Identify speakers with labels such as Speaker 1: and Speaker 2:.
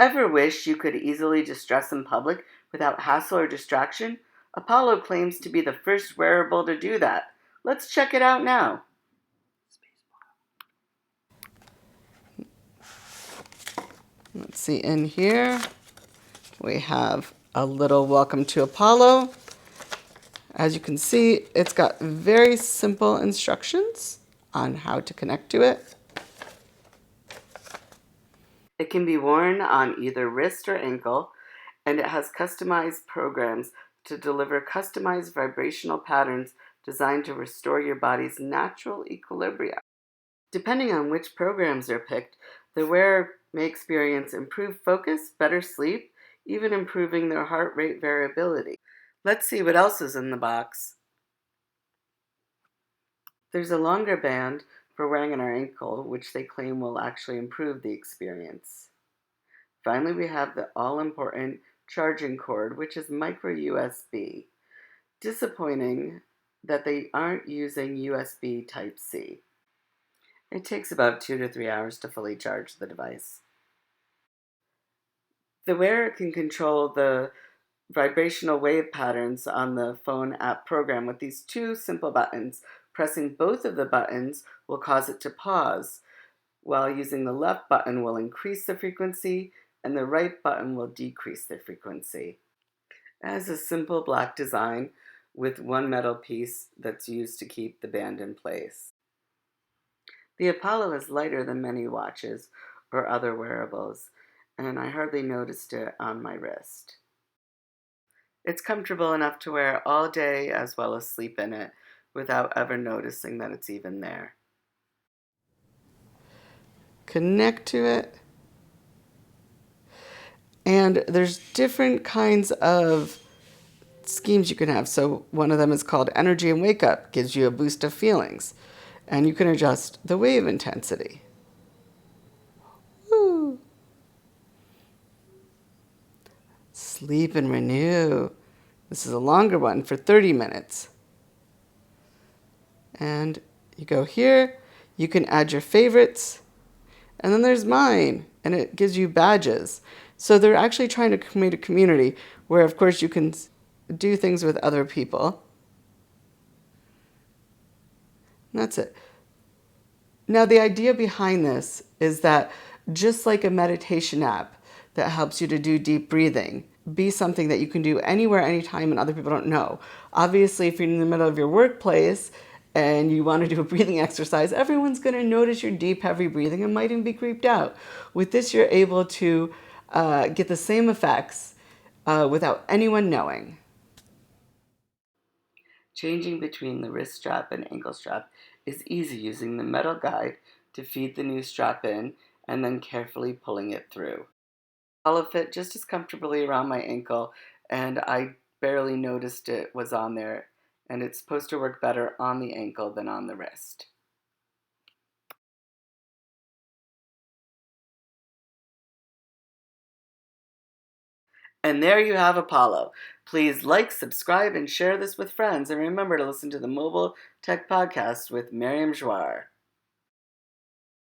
Speaker 1: Ever wish you could easily distress in public without hassle or distraction? Apollo claims to be the first wearable to do that. Let's check it out now. Let's see, in here we have a little welcome to Apollo. As you can see, it's got very simple instructions on how to connect to it. It can be worn on either wrist or ankle, and it has customized programs to deliver customized vibrational patterns designed to restore your body's natural equilibrium. Depending on which programs are picked, the wearer may experience improved focus, better sleep, even improving their heart rate variability. Let's see what else is in the box. There's a longer band for wearing on our ankle, which they claim will actually improve the experience. Finally, we have the all-important charging cord, which is micro USB. Disappointing that they aren't using USB Type-C. It takes about 2 to 3 hours to fully charge the device. The wearer can control the vibrational wave patterns on the phone app program with these two simple buttons. Pressing both of the buttons will cause it to pause, while using the left button will increase the frequency and the right button will decrease the frequency. It has a simple black design with one metal piece that's used to keep the band in place. The Apollo is lighter than many watches or other wearables, and I hardly noticed it on my wrist. It's comfortable enough to wear all day as well as sleep in it without ever noticing that it's even there. Connect to it. And there's different kinds of schemes you can have. So one of them is called Energy and Wake Up, gives you a boost of feelings. And you can adjust the wave intensity. Woo. Sleep and Renew. This is a longer one for 30 minutes. And you go here, you can add your favorites. And then there's mine, and it gives you badges. So they're actually trying to create a community where, of course, you can do things with other people. And that's it. Now, the idea behind this is that just like a meditation app that helps you to do deep breathing, be something that you can do anywhere, anytime, and other people don't know. Obviously, if you're in the middle of your workplace and you want to do a breathing exercise, everyone's going to notice your deep, heavy breathing and might even be creeped out. With this, you're able to get the same effects without anyone knowing. Changing between the wrist strap and ankle strap is easy using the metal guide to feed the new strap in and then carefully pulling it through. It'll fit just as comfortably around my ankle, and I barely noticed it was on there, and it's supposed to work better on the ankle than on the wrist. And there you have Apollo. Please like, subscribe, and share this with friends, and remember to listen to the Mobile Tech Podcast with Miriam Jouar.